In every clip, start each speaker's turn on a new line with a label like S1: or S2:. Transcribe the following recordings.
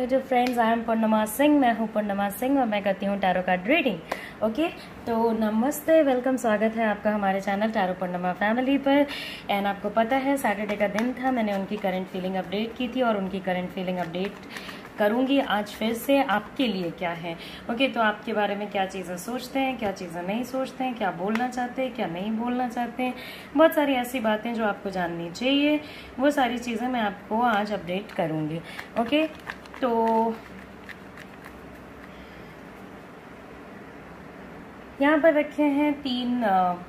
S1: YouTube friends, I am पूर्णिमा सिंह। मैं हूँ पूर्णिमा सिंह और मैं करती हूँ टैरो कार्ड रीडिंग। ओके, तो नमस्ते, वेलकम, स्वागत है आपका हमारे चैनल टैरो पूर्णिमा फैमिली पर। एंड आपको पता है सैटरडे का दिन था, मैंने उनकी करंट फीलिंग अपडेट की थी और उनकी करंट फीलिंग अपडेट करूंगी आज फिर से आपके लिए क्या है। ओके, तो आपके बारे में क्या चीज़ें सोचते हैं, क्या चीज़ें नहीं सोचते हैं, क्या बोलना चाहते हैं, क्या नहीं बोलना चाहते हैं, बहुत सारी ऐसी बातें जो आपको जाननी चाहिए, वो सारी चीज़ें मैं आपको आज अपडेट करूंगी। ओके, तो यहाँ पर रखे हैं 3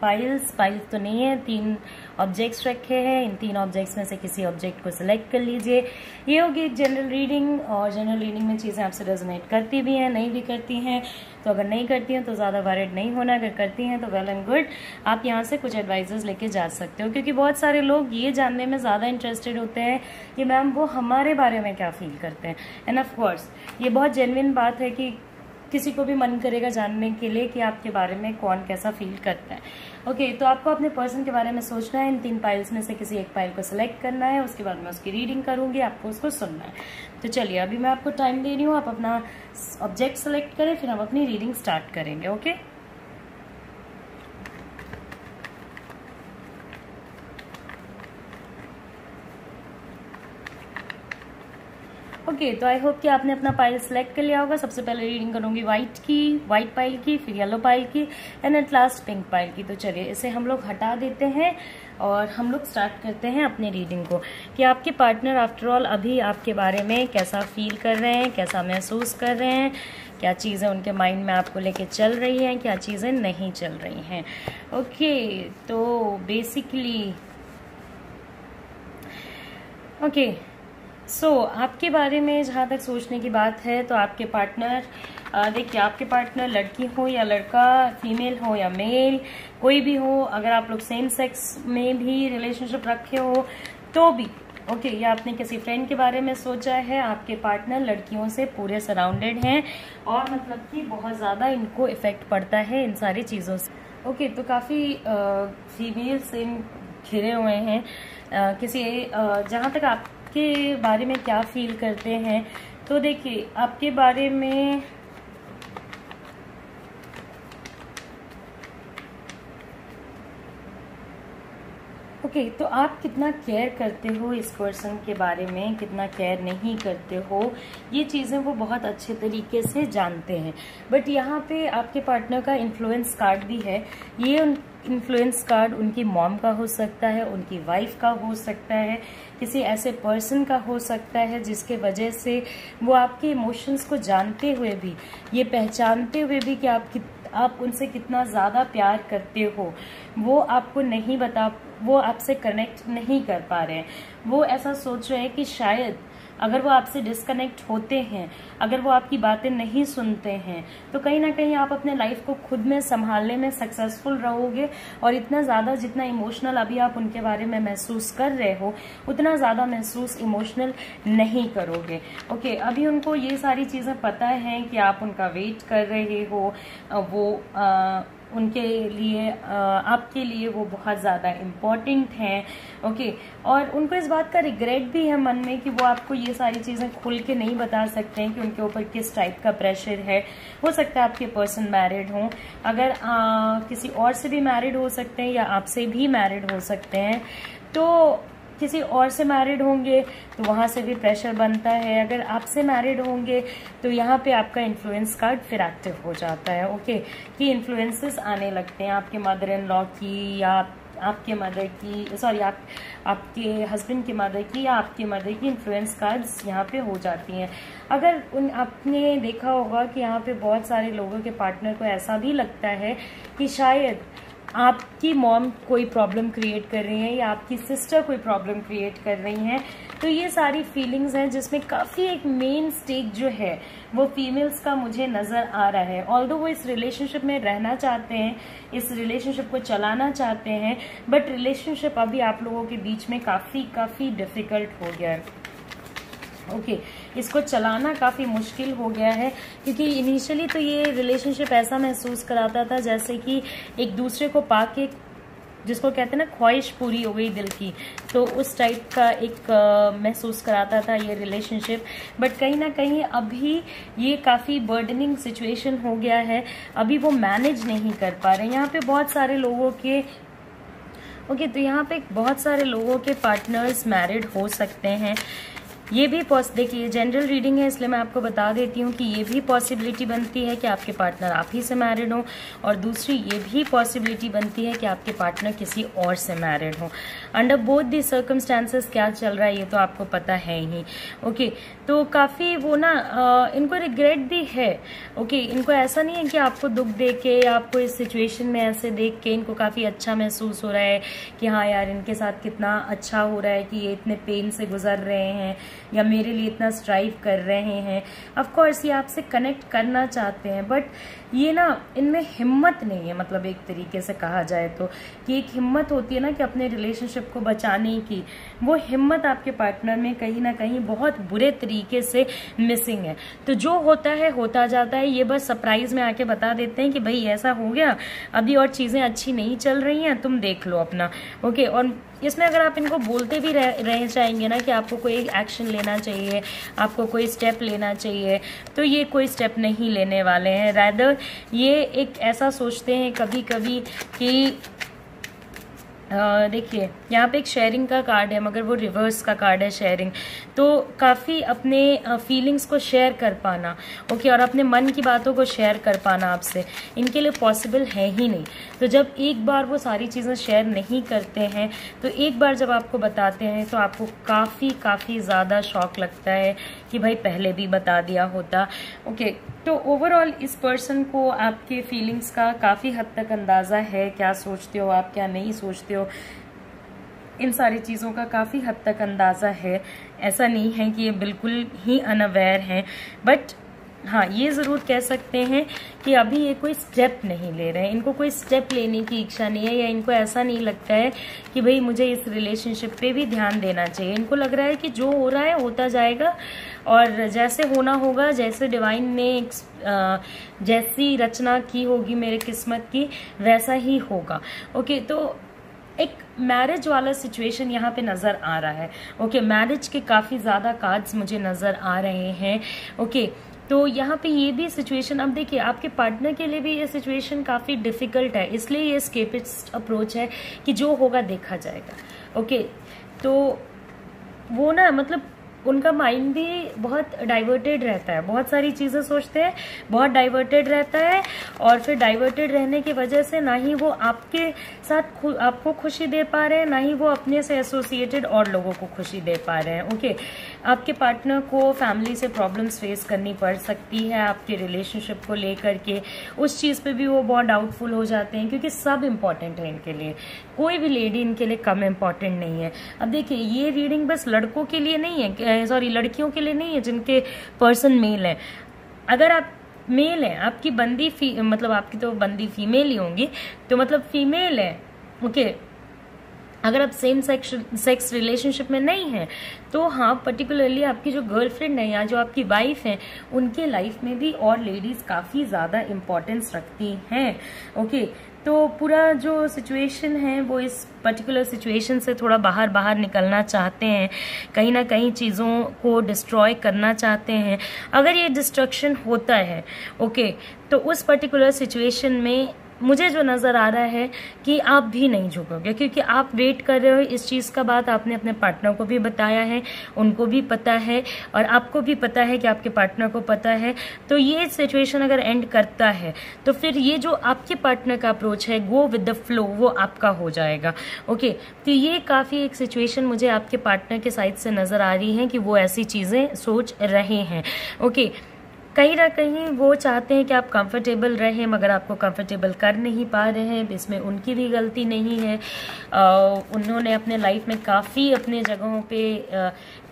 S1: पाइल्स तो नहीं है, 3 ऑब्जेक्ट्स रखे हैं। इन 3 ऑब्जेक्ट्स में से किसी ऑब्जेक्ट को सिलेक्ट कर लीजिए। ये होगी एक जनरल रीडिंग, और जनरल रीडिंग में चीज़ें आपसे रेजोनेट करती भी हैं, नहीं भी करती हैं। तो अगर नहीं करती हैं तो ज़्यादा वरीड नहीं होना, अगर करती हैं तो वेल एंड गुड, आप यहाँ से कुछ एडवाइजेस लेके जा सकते हो। क्योंकि बहुत सारे लोग ये जानने में ज़्यादा इंटरेस्टेड होते हैं कि मैम वो हमारे बारे में क्या फील करते हैं। एंड ऑफ कोर्स ये बहुत जेन्युइन बात है कि किसी को भी मन करेगा जानने के लिए कि आपके बारे में कौन कैसा फील करता है। ओके, तो आपको अपने पर्सन के बारे में सोचना है। इन 3 पाइल्स में से किसी एक पाइल को सिलेक्ट करना है, उसके बाद मैं उसकी रीडिंग करूंगी, आपको उसको सुनना है। तो चलिए, अभी मैं आपको टाइम दे रही हूँ, आप अपना ऑब्जेक्ट सेलेक्ट करें, फिर हम अपनी रीडिंग स्टार्ट करेंगे। ओके, ओके, तो आई होप कि आपने अपना पाइल सेलेक्ट कर लिया होगा। सबसे पहले रीडिंग करूंगी व्हाइट पाइल की, फिर येलो पाइल की, and at last pink pile की। तो चलिए, इसे हम लोग हटा देते हैं और हम लोग स्टार्ट करते हैं अपनी रीडिंग को कि आपके पार्टनर आफ्टर ऑल अभी आपके बारे में कैसा फील कर रहे हैं, कैसा महसूस कर रहे हैं, क्या चीज़ें उनके माइंड में आपको लेके चल रही हैं, क्या चीज़ें नहीं चल रही हैं। ओके, तो बेसिकली ओके, आपके बारे में जहाँ तक सोचने की बात है, तो आपके पार्टनर, देखिए, आपके पार्टनर लड़की हो या लड़का, फीमेल हो या मेल, कोई भी हो, अगर आप लोग सेम सेक्स में भी रिलेशनशिप रखे हो तो भी ओके, या आपने किसी फ्रेंड के बारे में सोचा है, आपके पार्टनर लड़कियों से पूरे सराउंडेड हैं और मतलब कि बहुत ज़्यादा इनको इफेक्ट पड़ता है इन सारी चीज़ों से। ओके, तो काफ़ी फीमेल से घिरे हुए हैं। किसी जहाँ तक आप के बारे में क्या फील करते हैं, तो देखिए, आपके बारे में ओके, तो आप कितना केयर करते हो इस पर्सन के बारे में, कितना केयर नहीं करते हो, ये चीज़ें वो बहुत अच्छे तरीके से जानते हैं। बट यहाँ पे आपके पार्टनर का इन्फ्लुएंस कार्ड भी है। ये इन्फ्लुएंस कार्ड उनकी मॉम का हो सकता है, उनकी वाइफ का हो सकता है, किसी ऐसे पर्सन का हो सकता है जिसके वजह से वो आपके इमोशंस को जानते हुए भी, ये पहचानते हुए भी कि आप उनसे कितना ज़्यादा प्यार करते हो, वो आपको नहीं बता, वो आपसे कनेक्ट नहीं कर पा रहे हैं। वो ऐसा सोच रहे हैं कि शायद अगर वो आपसे डिस्कनेक्ट होते हैं, अगर वो आपकी बातें नहीं सुनते हैं, तो कहीं ना कहीं आप अपने लाइफ को खुद में संभालने में सक्सेसफुल रहोगे और इतना ज़्यादा जितना इमोशनल अभी आप उनके बारे में महसूस कर रहे हो, उतना ज़्यादा महसूस इमोशनल नहीं करोगे। ओके, अभी उनको ये सारी चीज़ें पता है कि आप उनका वेट कर रहे हो, वो उनके लिए, आपके लिए वो बहुत ज़्यादा इम्पोर्टेंट हैं। ओके, और उनको इस बात का रिग्रेट भी है मन में कि वो आपको ये सारी चीज़ें खुल के नहीं बता सकते हैं कि उनके ऊपर किस टाइप का प्रेशर है। हो सकता है आपके पर्सन मैरिड हों, अगर किसी और से भी मैरिड हो सकते हैं या आपसे भी मैरिड हो सकते हैं, तो किसी और से मैरिड होंगे तो वहाँ से भी प्रेशर बनता है। अगर आपसे मैरिड होंगे तो यहाँ पे आपका इन्फ्लुएंस कार्ड फिर एक्टिव हो जाता है। ओके, कि इन्फ्लुएंसेस आने लगते हैं आपके मदर इन लॉ की, या आपके मदर की, सॉरी, आपके हस्बैंड की मदर की या आपके मदर की इन्फ्लुएंस कार्ड्स यहाँ पे हो जाती हैं। अगर आपने देखा होगा कि यहाँ पे बहुत सारे लोगों के पार्टनर को ऐसा भी लगता है कि शायद आपकी मॉम कोई प्रॉब्लम क्रिएट कर रही है या आपकी सिस्टर कोई प्रॉब्लम क्रिएट कर रही हैं। तो ये सारी फीलिंग्स हैं जिसमें काफ़ी एक मेन स्टेक जो है वो फीमेल्स का मुझे नज़र आ रहा है। ऑल्दो वो इस रिलेशनशिप में रहना चाहते हैं, इस रिलेशनशिप को चलाना चाहते हैं, बट रिलेशनशिप अभी आप लोगों के बीच में काफ़ी डिफ़िकल्ट हो गया है। ओके, इसको चलाना काफ़ी मुश्किल हो गया है, क्योंकि इनिशियली तो ये रिलेशनशिप ऐसा महसूस कराता था जैसे कि एक दूसरे को पाके जिसको कहते हैं ना ख्वाहिश पूरी हो गई दिल की, तो उस टाइप का एक महसूस कराता था ये रिलेशनशिप। बट कहीं ना कहीं अभी ये काफ़ी बर्डनिंग सिचुएशन हो गया है, अभी वो मैनेज नहीं कर पा रहे हैं। यहाँ पे बहुत सारे लोगों के तो यहाँ पे बहुत सारे लोगों के पार्टनर्स मैरिड हो सकते हैं। ये भी देखिए जनरल रीडिंग है, इसलिए मैं आपको बता देती हूँ कि ये भी पॉसिबिलिटी बनती है कि आपके पार्टनर आप ही से मैरिड हो, और दूसरी ये भी पॉसिबिलिटी बनती है कि आपके पार्टनर किसी और से मैरिड हो। अंडर बोथ दी सर्कमस्टांसेस क्या चल रहा है ये तो आपको पता है ही। ओके, तो काफ़ी वो ना इनको रिग्रेट भी है। ओके, इनको ऐसा नहीं है कि आपको दुख दे के, आपको इस सिचुएशन में ऐसे देख के इनको काफ़ी अच्छा महसूस हो रहा है कि हाँ यार इनके साथ कितना अच्छा हो रहा है कि ये इतने पेन से गुजर रहे हैं या मेरे लिए इतना स्ट्राइव कर रहे हैं। ऑफ कोर्स ये आपसे कनेक्ट करना चाहते हैं, बट ये ना इनमें हिम्मत नहीं है। मतलब एक तरीके से कहा जाए तो कि एक हिम्मत होती है ना कि अपने रिलेशनशिप को बचाने की, वो हिम्मत आपके पार्टनर में कहीं ना कहीं बहुत बुरे तरीके से मिसिंग है। तो जो होता है होता जाता है, ये बस सरप्राइज में आके बता देते हैं कि भाई ऐसा हो गया, अभी और चीज़ें अच्छी नहीं चल रही हैं, तुम देख लो अपना। ओके, और इसमें अगर आप इनको बोलते भी रह जाएंगे ना कि आपको कोई एक्शन लेना चाहिए, आपको कोई स्टेप लेना चाहिए, तो ये कोई स्टेप नहीं लेने वाले हैं। रैदर ये एक ऐसा सोचते हैं कभी कभी कि देखिए यहाँ पे एक शेयरिंग का कार्ड है, मगर वो रिवर्स का कार्ड है शेयरिंग। तो काफ़ी अपने फीलिंग्स को शेयर कर पाना, ओके, और अपने मन की बातों को शेयर कर पाना आपसे इनके लिए पॉसिबल है ही नहीं। तो जब एक बार वो सारी चीज़ें शेयर नहीं करते हैं, तो एक बार जब आपको बताते हैं तो आपको काफ़ी ज़्यादा शॉक लगता है कि भाई पहले भी बता दिया होता। ओके, तो ओवरऑल इस पर्सन को आपके फीलिंग्स का काफ़ी हद तक अंदाज़ा है, क्या सोचते हो आप, क्या नहीं सोचते हो, इन सारी चीज़ों का काफ़ी हद तक अंदाज़ा है। ऐसा नहीं है कि ये बिल्कुल ही अनअवेयर हैं, बट हाँ ये ज़रूर कह सकते हैं कि अभी ये कोई स्टेप नहीं ले रहे हैं, इनको कोई स्टेप लेने की इच्छा नहीं है, या इनको ऐसा नहीं लगता है कि भाई मुझे इस रिलेशनशिप पे भी ध्यान देना चाहिए। इनको लग रहा है कि जो हो रहा है होता जाएगा, और जैसे होना होगा, जैसे डिवाइन ने जैसी रचना की होगी मेरे किस्मत की, वैसा ही होगा। ओके, तो एक मैरिज वाला सिचुएशन यहाँ पे नज़र आ रहा है। ओके, मैरिज के काफ़ी ज़्यादा कार्ड्स मुझे नज़र आ रहे हैं। ओके, तो यहाँ पे ये भी सिचुएशन, अब देखिए आपके पार्टनर के लिए भी ये सिचुएशन काफ़ी डिफ़िकल्ट है, इसलिए ये एस्केपिस्ट अप्रोच है कि जो होगा देखा जाएगा। ओके, तो वो ना मतलब उनका माइंड भी बहुत डाइवर्टेड रहता है, बहुत सारी चीज़ें सोचते हैं, बहुत डाइवर्टेड रहता है, और फिर डाइवर्टेड रहने की वजह से ना ही वो आपके साथ आपको खुशी दे पा रहे हैं, ना ही वो अपने से एसोसिएटेड और लोगों को खुशी दे पा रहे हैं। ओके, आपके पार्टनर को फैमिली से प्रॉब्लम्स फेस करनी पड़ सकती है आपके रिलेशनशिप को लेकर के, उस चीज़ पे भी वो बहुत डाउटफुल हो जाते हैं, क्योंकि सब इम्पॉर्टेंट है इनके लिए, कोई भी लेडी इनके लिए कम इम्पॉर्टेंट नहीं है। अब देखिए ये रीडिंग बस लड़कों के लिए नहीं है, सॉरी लड़कियों के लिए नहीं है जिनके पर्सन मेल है। अगर आप मेल है, आपकी बंदी मतलब आपकी तो बंदी फीमेल ही होंगी, तो मतलब फीमेल है। ओके, अगर आप सेम सेक्स रिलेशनशिप में नहीं है, तो हाँ पर्टिकुलरली आपकी जो गर्लफ्रेंड है या जो आपकी वाइफ है, उनके लाइफ में भी और लेडीज काफ़ी ज़्यादा इम्पोर्टेंस रखती हैं। ओके, तो पूरा जो सिचुएशन है वो इस पर्टिकुलर सिचुएशन से थोड़ा बाहर निकलना चाहते हैं, कहीं ना कहीं चीज़ों को डिस्ट्रॉय करना चाहते हैं। अगर ये डिस्ट्रक्शन होता है ओके, तो उस पर्टिकुलर सिचुएशन में मुझे जो नज़र आ रहा है कि आप भी नहीं झुकोगे, क्योंकि आप वेट कर रहे हो इस चीज़ का। बात आपने अपने पार्टनर को भी बताया है, उनको भी पता है, और आपको भी पता है कि आपके पार्टनर को पता है। तो ये सिचुएशन अगर एंड करता है तो फिर ये जो आपके पार्टनर का अप्रोच है, गो विद द फ्लो, वो आपका हो जाएगा। ओके, तो ये काफ़ी एक सिचुएशन मुझे आपके पार्टनर के साइड से नज़र आ रही है कि वो ऐसी चीज़ें सोच रहे हैं। ओके, कहीं ना कहीं वो चाहते हैं कि आप कंफर्टेबल रहें, मगर आपको कंफर्टेबल कर नहीं पा रहे हैं। इसमें उनकी भी गलती नहीं है। उन्होंने अपने लाइफ में काफ़ी अपने जगहों पे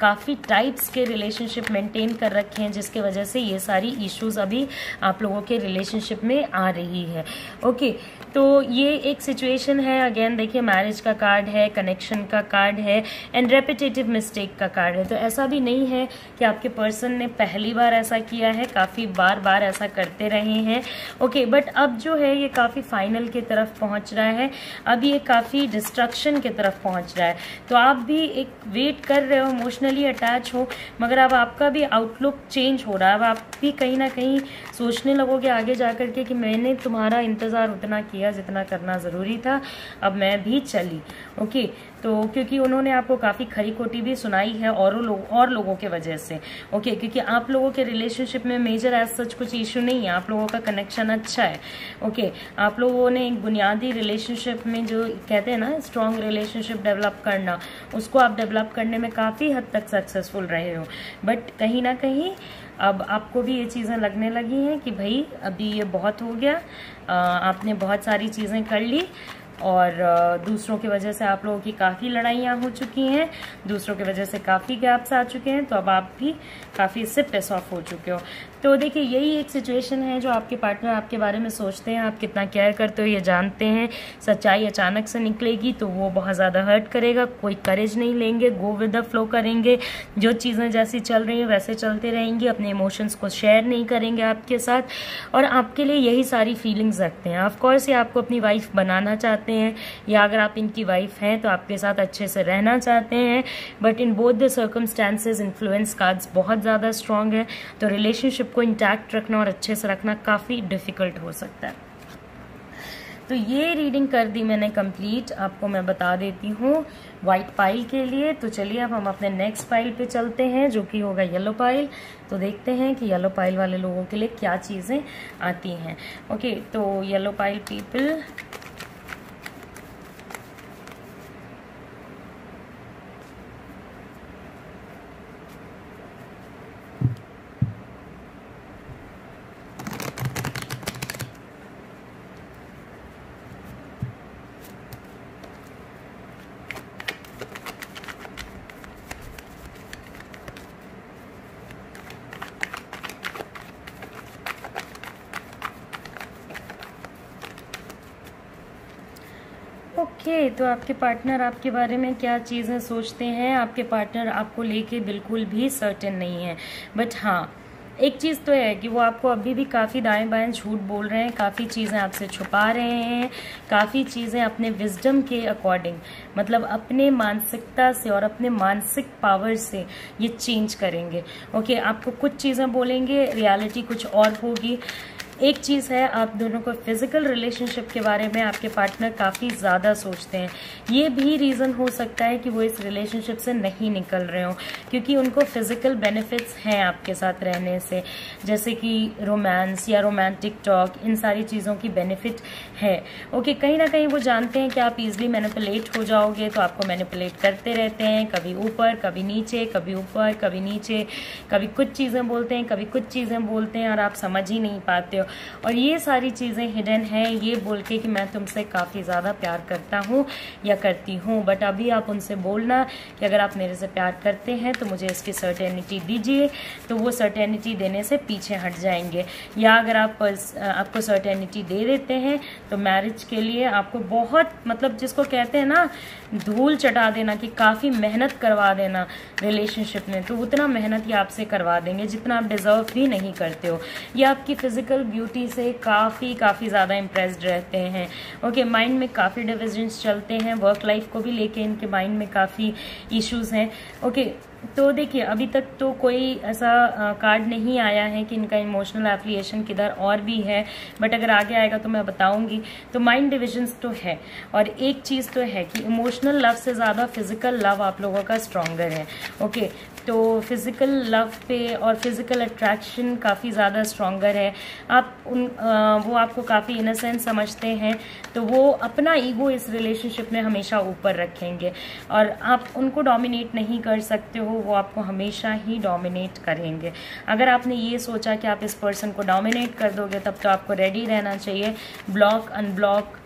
S1: काफ़ी टाइप्स के रिलेशनशिप मेंटेन कर रखे हैं, जिसके वजह से ये सारी इश्यूज अभी आप लोगों के रिलेशनशिप में आ रही है। ओके, तो ये एक सिचुएशन है। अगेन देखिए मैरिज का कार्ड है, कनेक्शन का कार्ड है, एंड रेपिटेटिव मिस्टेक का कार्ड है। तो ऐसा भी नहीं है कि आपके पर्सन ने पहली बार ऐसा किया है, काफ़ी बार बार ऐसा करते रहे हैं। ओके, बट अब जो है ये काफ़ी फाइनल की तरफ पहुंच रहा है, अब ये काफ़ी डिस्ट्रक्शन की तरफ पहुंच रहा है। तो आप भी एक वेट कर रहे हो, इमोशनली अटैच हो, मगर अब आपका भी आउटलुक चेंज हो रहा है। अब आप भी कहीं ना कहीं सोचने लगोगे आगे जाकर के कि मैंने तुम्हारा इंतज़ार उतना किया जितना करना ज़रूरी था, अब मैं भी चली। ओके, तो क्योंकि उन्होंने आपको काफ़ी खरी खोटी भी सुनाई है और लोगों के वजह से। ओके, क्योंकि आप लोगों के रिलेशनशिप में मेजर एज सच कुछ इशू नहीं है, आप लोगों का कनेक्शन अच्छा है। ओके, आप लोगों ने एक बुनियादी रिलेशनशिप में जो कहते हैं ना स्ट्रॉन्ग रिलेशनशिप डेवलप करना, उसको आप डेवलप करने में काफ़ी हद तक सक्सेसफुल रहे हो। बट कहीं ना कहीं अब आपको भी ये चीज़ें लगने लगी हैं कि भाई अभी ये बहुत हो गया, आपने बहुत सारी चीज़ें कर ली और दूसरों की वजह से आप लोगों की काफ़ी लड़ाइयाँ हो चुकी हैं, दूसरों की वजह से काफ़ी गैप्स आ चुके हैं, तो अब आप भी काफ़ी इससे पिस ऑफ हो चुके हो। तो देखिए यही एक सिचुएशन है जो आपके पार्टनर आपके बारे में सोचते हैं, आप कितना केयर करते हो ये जानते हैं। सच्चाई अचानक से निकलेगी तो वो बहुत ज़्यादा हर्ट करेगा, कोई करेज नहीं लेंगे, गो विद द फ्लो करेंगे, जो चीज़ें जैसी चल रही हैं वैसे चलते रहेंगी, अपने इमोशंस को शेयर नहीं करेंगे आपके साथ, और आपके लिए यही सारी फीलिंग्स रखते हैं। ऑफकोर्स ये आपको अपनी वाइफ बनाना चाहते हैं, या अगर आप इनकी वाइफ हैं तो आपके साथ अच्छे से रहना चाहते हैं, but in both the circumstances influence cards बहुत ज़्यादा स्ट्रांग है, तो रिलेशनशिप को इंटैक्ट रखना और अच्छे से रखना काफ़ी डिफिकल्ट हो सकता है। तो ये रीडिंग कर दी मैंने कंप्लीट, आपको मैं बता देती हूँ वाइट पाइल के लिए। तो चलिए अब हम अपने नेक्स्ट पाइल पे चलते हैं जो कि होगा येलो पाइल। तो देखते हैं कि येलो पाइल वाले लोगों के लिए क्या चीज़ें आती हैं। ओके, तो येलो पाइल पीपल, ओके, तो आपके पार्टनर आपके बारे में क्या चीज़ें सोचते हैं? आपके पार्टनर आपको लेके बिल्कुल भी सर्टेन नहीं है, बट हाँ एक चीज़ तो है कि वो आपको अभी भी काफ़ी दाएं बाएं झूठ बोल रहे हैं, काफ़ी चीज़ें आपसे छुपा रहे हैं, काफ़ी चीज़ें अपने विजडम के अकॉर्डिंग, मतलब अपने मानसिकता से और अपने मानसिक पावर से ये चेंज करेंगे। ओके, आपको कुछ चीज़ें बोलेंगे, रियलिटी कुछ और होगी। एक चीज़ है, आप दोनों को फिजिकल रिलेशनशिप के बारे में आपके पार्टनर काफ़ी ज़्यादा सोचते हैं। ये भी रीज़न हो सकता है कि वो इस रिलेशनशिप से नहीं निकल रहे हो, क्योंकि उनको फिजिकल बेनिफिट्स हैं आपके साथ रहने से, जैसे कि रोमांस या रोमांटिक टॉक, इन सारी चीज़ों की बेनिफिट है। ओके, कहीं ना कहीं वो जानते हैं कि आप ईजिली मैनिपुलेट हो जाओगे, तो आपको मैनिपुलेट करते रहते हैं, कभी ऊपर कभी नीचे, कभी ऊपर कभी नीचे, कभी कुछ चीज़ें बोलते हैं कभी कुछ चीज़ें बोलते हैं और आप समझ ही नहीं पाते हो। और ये सारी चीज़ें हिडन है, ये बोल के कि मैं तुमसे काफ़ी ज़्यादा प्यार करता हूँ या करती हूँ, बट अभी आप उनसे बोलना कि अगर आप मेरे से प्यार करते हैं तो मुझे इसकी सर्टेनिटी दीजिए, तो वो सर्टेनिटी देने से पीछे हट जाएंगे। या अगर आपको सर्टेनिटी दे देते हैं तो मैरिज के लिए आपको बहुत, मतलब जिसको कहते हैं ना धूल चटा देना, कि काफ़ी मेहनत करवा देना रिलेशनशिप में, तो उतना मेहनत ये आपसे करवा देंगे जितना आप डिजर्व भी नहीं करते हो। ये आपकी फिजिकल ब्यूटी से काफ़ी ज़्यादा इम्प्रेस्ड रहते हैं। ओके, माइंड में काफ़ी डिविजन्स चलते हैं, वर्क लाइफ को भी लेके इनके माइंड में काफ़ी इश्यूज हैं। ओके, तो देखिए अभी तक तो कोई ऐसा कार्ड नहीं आया है कि इनका इमोशनल एफिलिएशन किधर और भी है, बट अगर आगे आएगा तो मैं बताऊंगी। तो माइंड डिविजन्स तो है, और एक चीज़ तो है कि इमोशनल लव से ज़्यादा फिजिकल लव आप लोगों का स्ट्रॉन्गर है। ओके, तो फिजिकल लव पे और फिजिकल अट्रैक्शन काफ़ी ज़्यादा स्ट्रॉन्गर है। वो आपको काफ़ी इनोसेंट समझते हैं, तो वो अपना ईगो इस रिलेशनशिप में हमेशा ऊपर रखेंगे और आप उनको डोमिनेट नहीं कर सकते हो, वो आपको हमेशा ही डोमिनेट करेंगे। अगर आपने ये सोचा कि आप इस पर्सन को डोमिनेट कर दोगे, तब तो आपको रेडी रहना चाहिए ब्लॉक अनब्लॉक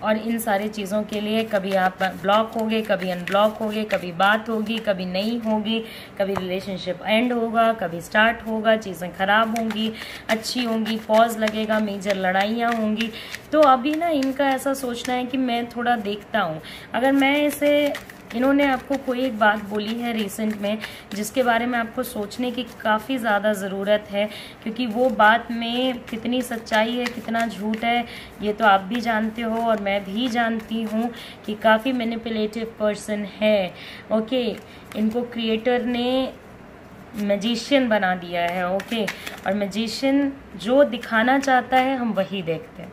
S1: और इन सारी चीज़ों के लिए। कभी आप ब्लॉक होगे, कभी अनब्लॉक होगे, कभी बात होगी, कभी नहीं होगी, कभी रिलेशनशिप एंड होगा, कभी स्टार्ट होगा, चीज़ें ख़राब होंगी, अच्छी होंगी, पॉज लगेगा, मेजर लड़ाइयाँ होंगी। तो अभी ना इनका ऐसा सोचना है कि मैं थोड़ा देखता हूँ, अगर मैं इसे इन्होंने आपको कोई एक बात बोली है रिसेंट में जिसके बारे में आपको सोचने की काफ़ी ज़्यादा ज़रूरत है, क्योंकि वो बात में कितनी सच्चाई है कितना झूठ है ये तो आप भी जानते हो और मैं भी जानती हूँ कि काफ़ी मैनिपुलेटिव पर्सन है। ओके, इनको क्रिएटर ने मैजिशियन बना दिया है। ओके, और मैजिशियन जो दिखाना चाहता है हम वही देखते हैं।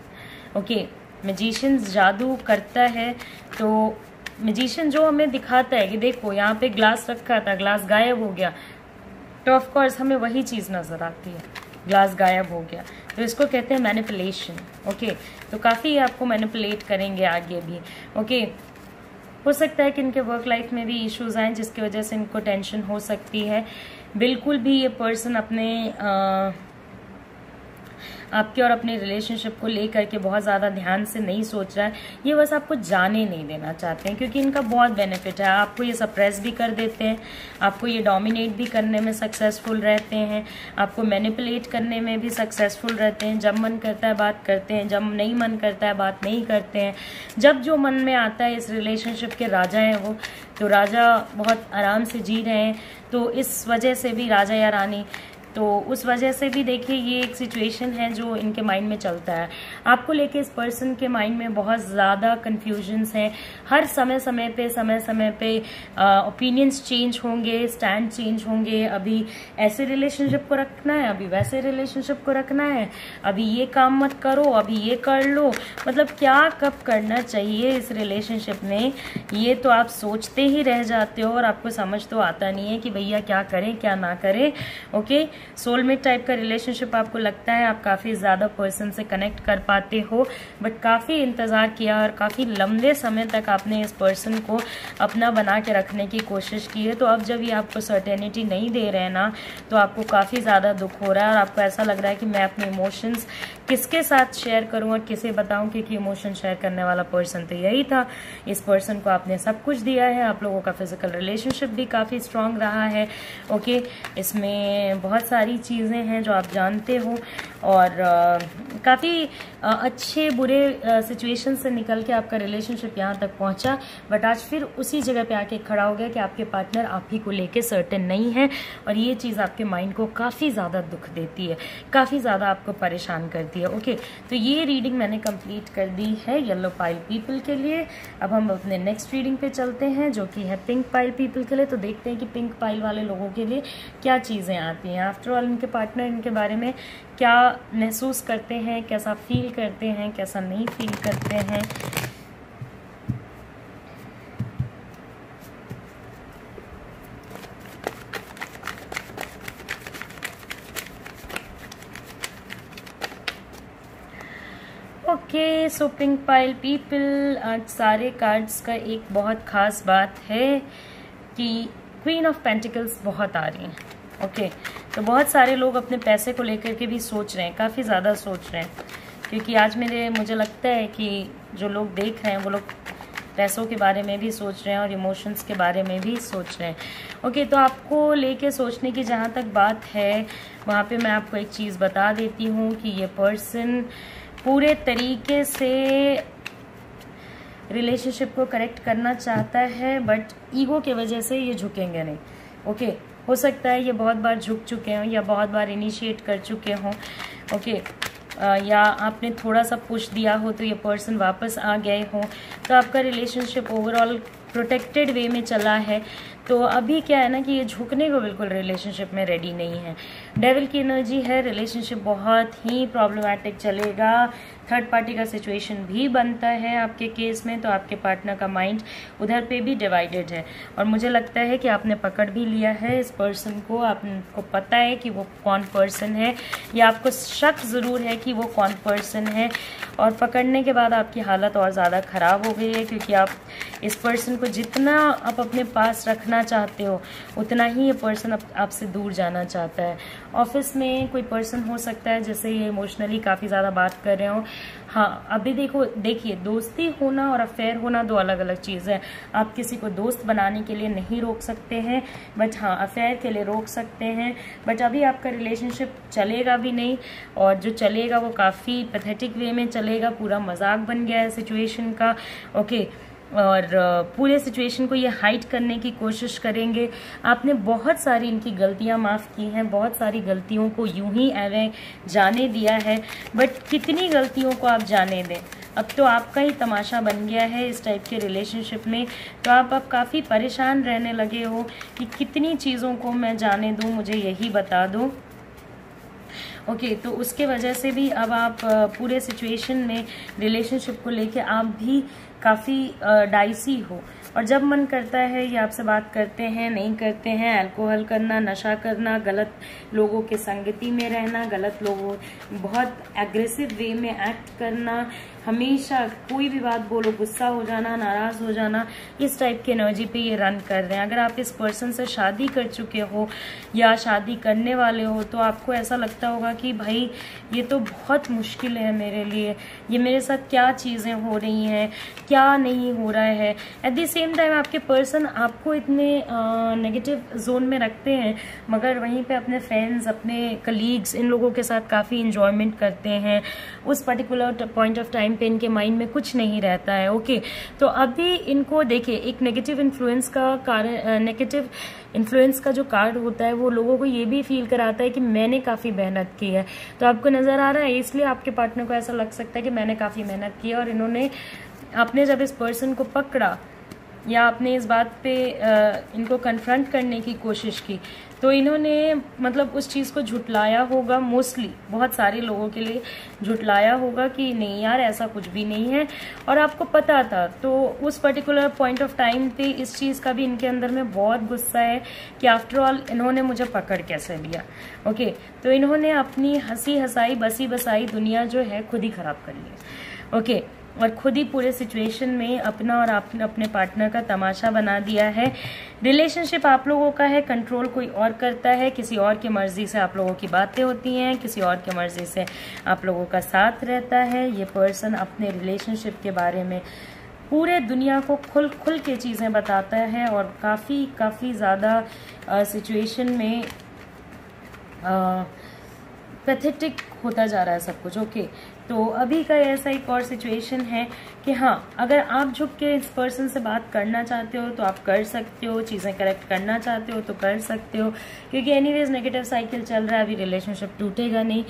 S1: ओके, मैजिशियन जादू करता है तो मैजिशियन जो हमें दिखाता है कि देखो यहाँ पे ग्लास रखा था, ग्लास गायब हो गया, तो ऑफ कोर्स हमें वही चीज़ नज़र आती है, ग्लास गायब हो गया। तो इसको कहते हैं मैनिपुलेशन। ओके, तो काफ़ी आपको मैनिपुलेट करेंगे आगे भी। ओके, हो सकता है कि इनके वर्क लाइफ में भी इश्यूज आए जिसकी वजह से इनको टेंशन हो सकती है। बिल्कुल भी ये पर्सन अपने आपके और अपने रिलेशनशिप को लेकर के बहुत ज़्यादा ध्यान से नहीं सोच रहा है, ये बस आपको जाने नहीं देना चाहते हैं, क्योंकि इनका बहुत बेनिफिट है। आपको ये सप्रेस भी कर देते हैं, आपको ये डोमिनेट भी करने में सक्सेसफुल रहते हैं, आपको मैनिपुलेट करने में भी सक्सेसफुल रहते हैं। जब मन करता है बात करते हैं, जब नहीं मन करता है बात नहीं करते हैं। जब जो मन में आता है, इस रिलेशनशिप के राजा हैं वो, तो राजा बहुत आराम से जी रहे हैं। तो इस वजह से भी राजा या रानी, तो उस वजह से भी देखिए ये एक सिचुएशन है जो इनके माइंड में चलता है। आपको लेके इस पर्सन के माइंड में बहुत ज़्यादा कन्फ्यूजन्स हैं। हर समय समय पे ओपिनियंस चेंज होंगे, स्टैंड चेंज होंगे। अभी ऐसे रिलेशनशिप को रखना है, अभी वैसे रिलेशनशिप को रखना है, अभी ये काम मत करो, अभी ये कर लो। मतलब क्या कब करना चाहिए इस रिलेशनशिप में, ये तो आप सोचते ही रह जाते हो और आपको समझ तो आता नहीं है कि भैया क्या करें क्या ना करें। ओके, सोलमेट टाइप का रिलेशनशिप आपको लगता है, आप काफ़ी ज़्यादा पर्सन से कनेक्ट कर पाते हो, बट काफ़ी इंतज़ार किया और काफ़ी लंबे समय तक आपने इस पर्सन को अपना बना के रखने की कोशिश की है। तो अब जब ये आपको सर्टेनिटी नहीं दे रहे हैं ना, तो आपको काफ़ी ज़्यादा दुख हो रहा है और आपको ऐसा लग रहा है कि मैं अपने इमोशंस किसके साथ शेयर करूँ और किसे बताऊँ, क्योंकि इमोशन शेयर करने वाला पर्सन तो यही था। इस पर्सन को आपने सब कुछ दिया है, आप लोगों का फिजिकल रिलेशनशिप भी काफ़ी स्ट्रांग रहा है। ओके, इसमें बहुत सारी चीज़ें हैं जो आप जानते हो और काफ़ी अच्छे बुरे सिचुएशन से निकल के आपका रिलेशनशिप यहाँ तक पहुँचा, बट आज फिर उसी जगह पे आके खड़ा हो गया कि आपके पार्टनर आप ही को लेके सर्टेन नहीं है और ये चीज़ आपके माइंड को काफ़ी ज़्यादा दुख देती है, काफ़ी ज़्यादा आपको परेशान करती है। ओके, तो ये रीडिंग मैंने कंप्लीट कर दी है येलो पाइल पीपल के लिए। अब हम अपने नेक्स्ट रीडिंग पे चलते हैं जो कि है पिंक पाइल पीपल के लिए। तो देखते हैं कि पिंक पाइल वाले लोगों के लिए क्या चीज़ें आती हैं। आफ्टर ऑल इनके पार्टनर इनके बारे में क्या महसूस करते हैं, कैसा फील करते हैं, कैसा नहीं फील करते हैं। Okay, so pink pile people, आज सारे कार्ड्स का एक बहुत खास बात है कि क्वीन ऑफ पेंटिकल्स बहुत आ रही हैं। ओके, तो बहुत सारे लोग अपने पैसे को लेकर के भी सोच रहे हैं, काफ़ी ज़्यादा सोच रहे हैं, क्योंकि आज मुझे लगता है कि जो लोग देख रहे हैं वो लोग पैसों के बारे में भी सोच रहे हैं और इमोशंस के बारे में भी सोच रहे हैं। ओके, तो आपको लेके सोचने की जहाँ तक बात है वहाँ पे मैं आपको एक चीज़ बता देती हूँ कि ये पर्सन पूरे तरीके से रिलेशनशिप को करेक्ट करना चाहता है, बट ईगो की वजह से ये झुकेंगे नहीं। ओके, हो सकता है ये बहुत बार झुक चुके हों या बहुत बार इनिशिएट कर चुके हों। ओके, या आपने थोड़ा सा पुश दिया हो तो ये पर्सन वापस आ गए हों, तो आपका रिलेशनशिप ओवरऑल प्रोटेक्टेड वे में चला है। तो अभी क्या है ना कि ये झुकने को बिल्कुल रिलेशनशिप में रेडी नहीं है। डेविल की एनर्जी है, रिलेशनशिप बहुत ही प्रॉब्लमैटिक चलेगा। थर्ड पार्टी का सिचुएशन भी बनता है आपके केस में, तो आपके पार्टनर का माइंड उधर पे भी डिवाइडेड है और मुझे लगता है कि आपने पकड़ भी लिया है इस पर्सन को। आपको पता है कि वो कौन पर्सन है या आपको शक ज़रूर है कि वो कौन पर्सन है, और पकड़ने के बाद आपकी हालत और ज़्यादा ख़राब हो गई है, क्योंकि आप इस पर्सन को जितना आप अपने पास रखना चाहते हो उतना ही ये पर्सन आपसे दूर जाना चाहता है। ऑफिस में कोई पर्सन हो सकता है जिससे ये इमोशनली काफ़ी ज़्यादा बात कर रहे हो। हाँ, अभी देखिए दोस्ती होना और अफेयर होना दो अलग अलग चीज़ है। आप किसी को दोस्त बनाने के लिए नहीं रोक सकते हैं, बट हाँ अफेयर के लिए रोक सकते हैं। बट अभी आपका रिलेशनशिप चलेगा भी नहीं, और जो चलेगा वो काफ़ी पैथेटिक वे में चलेगा, पूरा मजाक बन गया है सिचुएशन का। ओके, और पूरे सिचुएशन को ये हाइड करने की कोशिश करेंगे। आपने बहुत सारी इनकी गलतियां माफ़ की हैं, बहुत सारी गलतियों को यूं ही एवं जाने दिया है, बट कितनी गलतियों को आप जाने दें, अब तो आपका ही तमाशा बन गया है इस टाइप के रिलेशनशिप में। तो आप अब काफ़ी परेशान रहने लगे हो कि कितनी चीज़ों को मैं जाने दूँ, मुझे यही बता दो। ओके, तो उसके वजह से भी अब आप पूरे सिचुएशन में रिलेशनशिप को लेके आप भी काफ़ी डाइसी हो, और जब मन करता है ये आपसे बात करते हैं, नहीं करते हैं, अल्कोहल करना, नशा करना, गलत लोगों के संगति में रहना, गलत लोगों, बहुत एग्रेसिव वे में एक्ट करना, हमेशा कोई भी बात बोलो गुस्सा हो जाना, नाराज हो जाना, इस टाइप की एनर्जी पे ये रन कर रहे हैं। अगर आप इस पर्सन से शादी कर चुके हो या शादी करने वाले हो तो आपको ऐसा लगता होगा कि भाई ये तो बहुत मुश्किल है मेरे लिए, ये मेरे साथ क्या चीज़ें हो रही हैं, क्या नहीं हो रहा है। एट द सेम टाइम आपके पर्सन आपको इतने नेगेटिव जोन में रखते हैं, मगर वहीं पे अपने फ्रेंड्स, अपने कलीग्स, इन लोगों के साथ काफ़ी इंजॉयमेंट करते हैं। उस पर्टिकुलर पॉइंट ऑफ टाइम पे इनके माइंड में कुछ नहीं रहता है। ओके, तो अभी इनको देखिए, एक नेगेटिव इन्फ्लुएंस का कारण, नेगेटिव इन्फ्लुएंस का जो कार्ड होता है वो लोगों को ये भी फील कराता है कि मैंने काफ़ी मेहनत की है। तो आपको नज़र आ रहा है, इसलिए आपके पार्टनर को ऐसा लग सकता है कि मैंने काफ़ी मेहनत की है, और आपने जब इस पर्सन को पकड़ा या आपने इस बात पे इनको कन्फ्रंट करने की कोशिश की तो इन्होंने मतलब उस चीज़ को झुटलाया होगा। मोस्टली बहुत सारे लोगों के लिए झुटलाया होगा कि नहीं यार ऐसा कुछ भी नहीं है, और आपको पता था। तो उस पर्टिकुलर पॉइंट ऑफ टाइम पे इस चीज़ का भी इनके अंदर में बहुत गुस्सा है कि आफ्टर ऑल इन्होंने मुझे पकड़ कैसे लिया। ओके, तो इन्होंने अपनी हंसी हंसाई बसी बसाई दुनिया जो है खुद ही खराब कर ली। ओके, और खुद ही पूरे सिचुएशन में अपना और अपने पार्टनर का तमाशा बना दिया है। रिलेशनशिप आप लोगों का है, कंट्रोल कोई और करता है, किसी और की मर्जी से आप लोगों की बातें होती हैं, किसी और की मर्जी से आप लोगों का साथ रहता है। ये पर्सन अपने रिलेशनशिप के बारे में पूरे दुनिया को खुल के चीज़ें बताता है, और काफ़ी ज़्यादा सिचुएशन में पैथेटिक होता जा रहा है सब कुछ। ओके, तो अभी का ऐसा एक और सिचुएशन है कि हाँ, अगर आप झुक के इस पर्सन से बात करना चाहते हो तो आप कर सकते हो, चीज़ें करेक्ट करना चाहते हो तो कर सकते हो, क्योंकि एनीवेज नेगेटिव साइकिल चल रहा है, अभी रिलेशनशिप टूटेगा नहीं।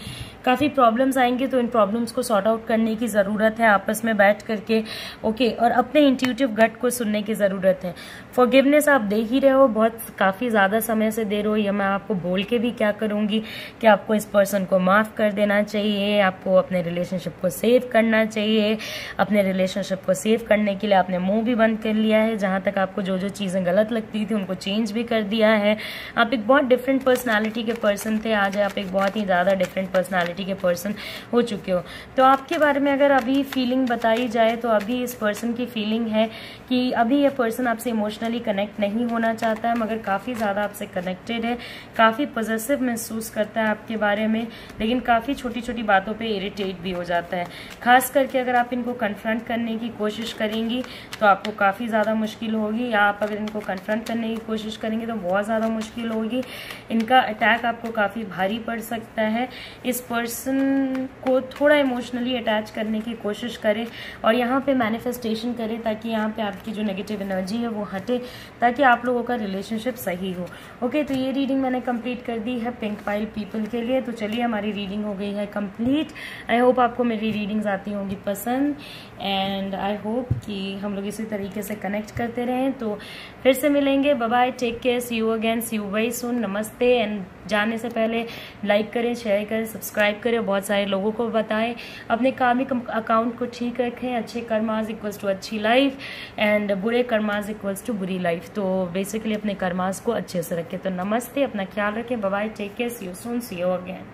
S1: काफ़ी प्रॉब्लम्स आएंगे तो इन प्रॉब्लम्स को सॉर्ट आउट करने की ज़रूरत है आपस में बैठ करके। ओके, और अपने इंट्यूटिव गट को सुनने की ज़रूरत है। फॉरगिवनेस आप दे ही रहे हो, बहुत काफ़ी ज़्यादा समय से दे रहे हो, या मैं आपको बोल के भी क्या करूँगी कि आपको इस पर्सन को माफ़ कर देना चाहिए, आपको अपने रिलेशनशिप को सेव करना चाहिए। अपने रिलेशनशिप को सेव करने के लिए आपने मुंह भी बंद कर लिया है, जहां तक आपको जो चीजें गलत लगती थी उनको चेंज भी कर दिया है। आप एक बहुत डिफरेंट पर्सनालिटी के पर्सन थे, आज आप एक बहुत ही ज्यादा डिफरेंट पर्सनालिटी के पर्सन हो चुके हो। तो आपके बारे में अगर अभी फीलिंग बताई जाए तो अभी इस पर्सन की फीलिंग है कि अभी ये पर्सन आपसे इमोशनली कनेक्ट नहीं होना चाहता है, मगर काफी ज्यादा आपसे कनेक्टेड है, काफी पॉजिटिव महसूस करता है आपके बारे में, लेकिन काफी छोटी छोटी बातों पे इरिटेट भी हो जाता है। खास करके अगर आप इनको कन्फ्रंट करने की कोशिश करेंगी तो आपको काफ़ी ज़्यादा मुश्किल होगी, या आप अगर इनको कन्फ्रंट करने की कोशिश करेंगे तो बहुत ज़्यादा मुश्किल होगी। इनका अटैक आपको काफ़ी भारी पड़ सकता है। इस पर्सन को थोड़ा इमोशनली अटैच करने की कोशिश करें, और यहाँ पे मैनिफेस्टेशन करें ताकि यहाँ पे आपकी जो नेगेटिव एनर्जी है वो हटे, ताकि आप लोगों का रिलेशनशिप सही हो। ओके, तो ये रीडिंग मैंने कंप्लीट कर दी है पिंक पाइल पीपल के लिए। तो चलिए, हमारी रीडिंग हो गई है कंप्लीट। आई होप आपको मेरी रीडिंग्स आती होंगी पसंद, एंड आई होप कि हम लोग इसी तरीके से कनेक्ट करते रहें। तो फिर से मिलेंगे, bye bye, take care, see you again, see you very soon, नमस्ते। एंड जाने से पहले लाइक करें, शेयर करें, सब्सक्राइब करें, बहुत सारे लोगों को बताएं, अपने कार्मिक अकाउंट को ठीक रखें। अच्छे कर्मास इक्वल्स टू अच्छी लाइफ, एंड बुरे कर्मास इक्वल्स टू बुरी लाइफ। तो बेसिकली अपने कर्मास को अच्छे से रखें। तो नमस्ते, अपना ख्याल रखें, bye bye, take care, see you soon, see you again.